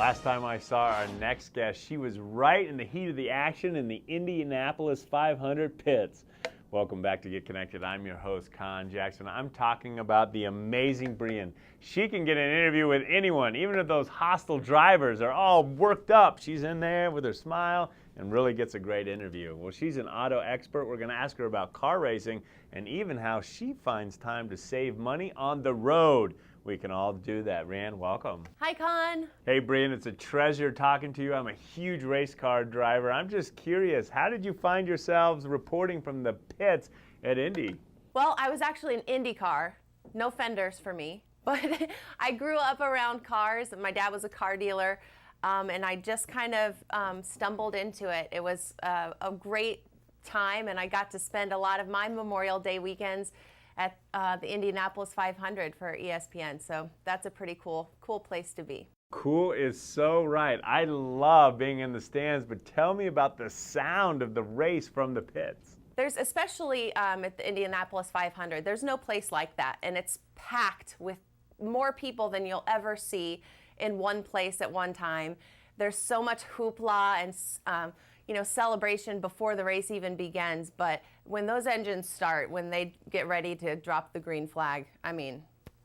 Last time I saw our next guest, she was right in the heat of the action in the Indianapolis 500 pits. Welcome back to Get Connected. I'm your host, Con Jackson. I'm talking about the amazing Brienne. She can get an interview with anyone, even if those hostile drivers are all worked up. She's in there with her smile and really gets a great interview. Well, she's an auto expert. We're going to ask her about car racing and even how she finds time to save money on the road. We can all do that. Brienne, welcome. Hi, Con. Hey, Brienne, it's a treasure talking to you. I'm a huge race car driver. I'm just curious, how did you find yourselves reporting from the pits at Indy? Well, I was actually an Indy car. No fenders for me. But I grew up around cars. My dad was a car dealer, and I just kind of stumbled into it. It was a great time, and I got to spend a lot of my Memorial Day weekends at the Indianapolis 500 for ESPN. So that's a pretty cool place to be. Cool is so right. I love being in the stands, but tell me about the sound of the race from the pits. There's especially at the Indianapolis 500, there's no place like that, and it's packed with more people than you'll ever see in one place at one time. There's so much hoopla and celebration before the race even begins, but when those engines start, when they get ready to drop the green flag, I mean,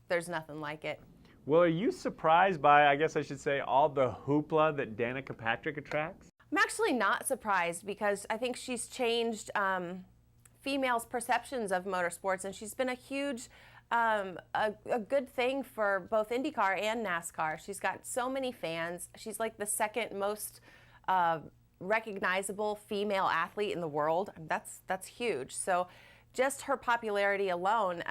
there's nothing like it. Well, are you surprised by, I guess I should say, all the hoopla that Danica Patrick attracts? I'm actually not surprised because I think she's changed females' perceptions of motorsports, and she's been a huge, a good thing for both IndyCar and NASCAR. She's got so many fans. She's like the second most recognizable female athlete in the world. That's huge. So just her popularity alone,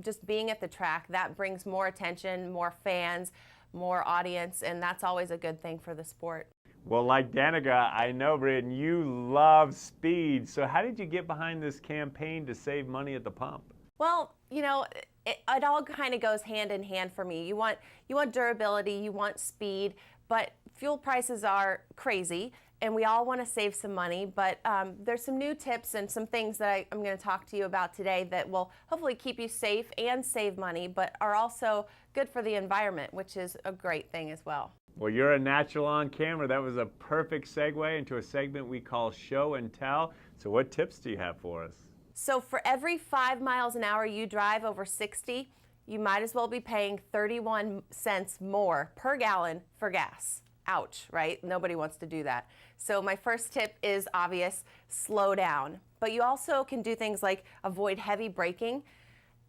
just being at the track, that brings more attention, more fans, more audience, and that's always a good thing for the sport. Well, like Danica, I know, Brienne, you love speed. So how did you get behind this campaign to save money at the pump? Well, it all kind of goes hand in hand for me. You want durability, you want speed, but fuel prices are crazy, and we all want to save some money. But there's some new tips and some things that I'm going to talk to you about today that will hopefully keep you safe and save money, but are also good for the environment, which is a great thing as well. Well, you're a natural on camera. That was a perfect segue into a segment we call Show and Tell. So what tips do you have for us? So for every 5 miles an hour you drive over 60, you might as well be paying 31 cents more per gallon for gas. Ouch, right? Nobody wants to do that. So my first tip is obvious, slow down. But you also can do things like avoid heavy braking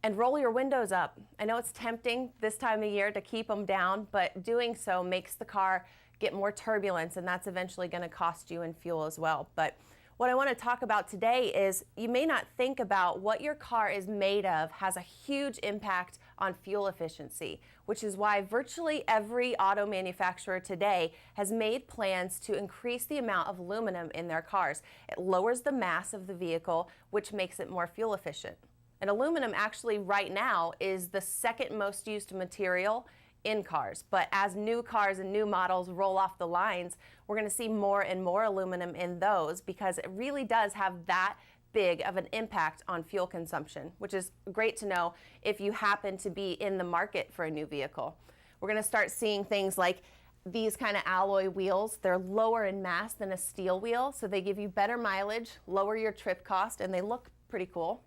and roll your windows up. I know it's tempting this time of year to keep them down, but doing so makes the car get more turbulence, and that's eventually going to cost you in fuel as well. But what I want to talk about today is you may not think about what your car is made of has a huge impact on fuel efficiency, which is why virtually every auto manufacturer today has made plans to increase the amount of aluminum in their cars. It lowers the mass of the vehicle, which makes it more fuel efficient. And aluminum actually right now is the second most used material in cars. But as new cars and new models roll off the lines, we're going to see more and more aluminum in those because it really does have that big of an impact on fuel consumption, which is great to know if you happen to be in the market for a new vehicle. We're going to start seeing things like these kind of alloy wheels. They're lower in mass than a steel wheel, so they give you better mileage, lower your trip cost, and they look pretty cool.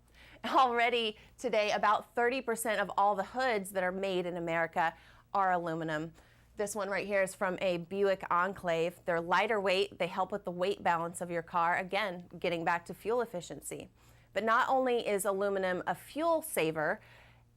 Already today, about 30% of all the hoods that are made in America are aluminum. This one right here is from a Buick Enclave. They're lighter weight. They help with the weight balance of your car. Again, getting back to fuel efficiency. But not only is aluminum a fuel saver,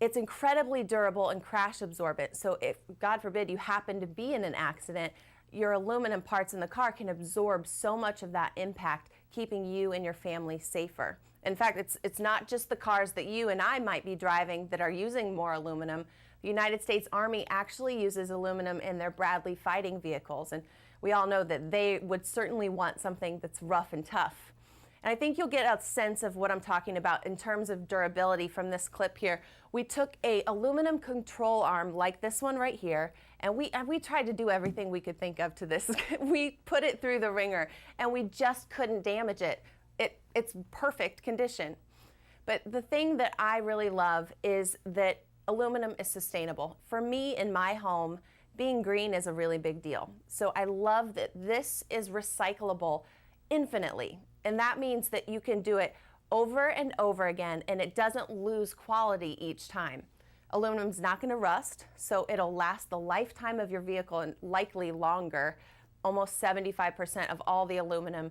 it's incredibly durable and crash absorbent. So if, God forbid, you happen to be in an accident, your aluminum parts in the car can absorb so much of that impact, keeping you and your family safer. In fact, it's not just the cars that you and I might be driving that are using more aluminum. The United States Army actually uses aluminum in their Bradley fighting vehicles, and we all know that they would certainly want something that's rough and tough. And I think you'll get a sense of what I'm talking about in terms of durability from this clip here. We took a aluminum control arm like this one right here, and we tried to do everything we could think of to this. We put it through the ringer, and we just couldn't damage it. It's perfect condition. But the thing that I really love is that aluminum is sustainable. For me, in my home, being green is a really big deal. So I love that this is recyclable infinitely. And that means that you can do it over and over again, and it doesn't lose quality each time. Aluminum's not going to rust, so it'll last the lifetime of your vehicle and likely longer. Almost 75% of all the aluminum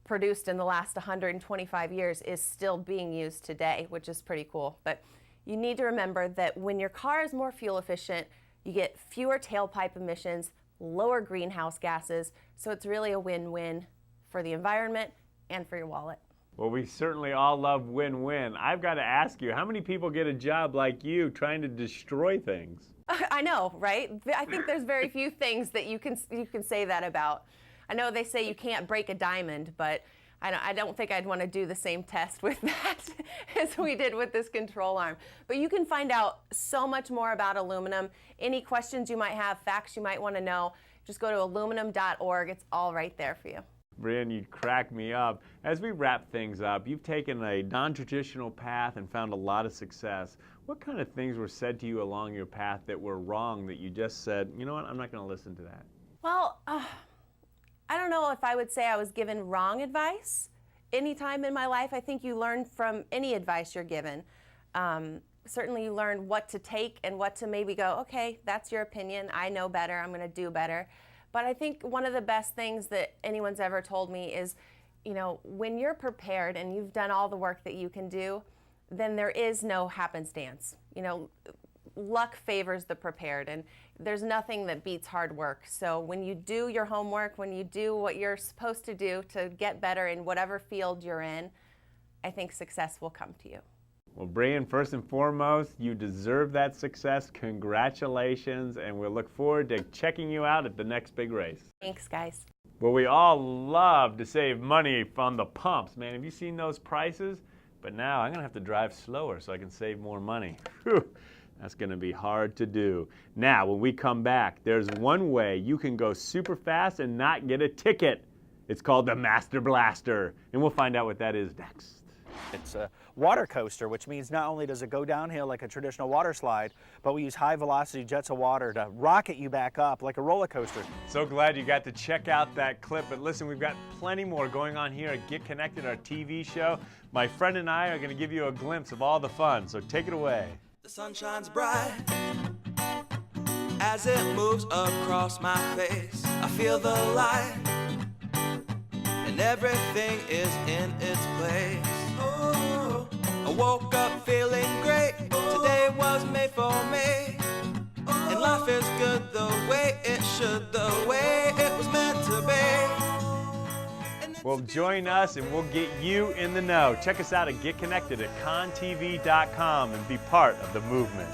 produced in the last 125 years is still being used today, which is pretty cool. But you need to remember that when your car is more fuel efficient, you get fewer tailpipe emissions, lower greenhouse gases, so it's really a win-win for the environment and for your wallet. Well, we certainly all love win-win. I've got to ask you, how many people get a job like you trying to destroy things? I know, right? I think there's very few things that you can say that about. I know they say you can't break a diamond, but I don't think I'd want to do the same test with that as we did with this control arm. But you can find out so much more about aluminum. Any questions you might have, facts you might want to know, just go to aluminum.org. It's all right there for you. Brienne, you crack me up. As we wrap things up, you've taken a non-traditional path and found a lot of success. What kind of things were said to you along your path that were wrong that you just said, you know what, I'm not going to listen to that? Well, I don't know if I would say I was given wrong advice anytime in my life. I think you learn from any advice you're given. Certainly you learn what to take and what to maybe go, okay, that's your opinion. I know better. I'm going to do better. But I think one of the best things that anyone's ever told me is, you know, when you're prepared and you've done all the work that you can do, then there is no happenstance. You know, luck favors the prepared, and there's nothing that beats hard work. So when you do your homework, when you do what you're supposed to do to get better in whatever field you're in, I think success will come to you. Well, Brienne, first and foremost, you deserve that success. Congratulations, and we'll look forward to checking you out at the next big race. Thanks, guys. Well, we all love to save money from the pumps, man. Have you seen those prices? But now I'm going to have to drive slower so I can save more money. Whew. That's going to be hard to do. Now, when we come back, there's one way you can go super fast and not get a ticket. It's called the Master Blaster, and we'll find out what that is next. It's a water coaster, which means not only does it go downhill like a traditional water slide, but we use high velocity jets of water to rocket you back up like a roller coaster. So glad you got to check out that clip. But listen, we've got plenty more going on here at Get Connected, our TV show. My friend and I are going to give you a glimpse of all the fun, so take it away. The sun shines bright as it moves across my face. I feel the light and everything is in its place. Oh, I woke up feeling great. Today was made for me. And life is good the way it should, the way it was meant to be. Well, join us and we'll get you in the know. Check us out at Get Connected at contv.com and be part of the movement.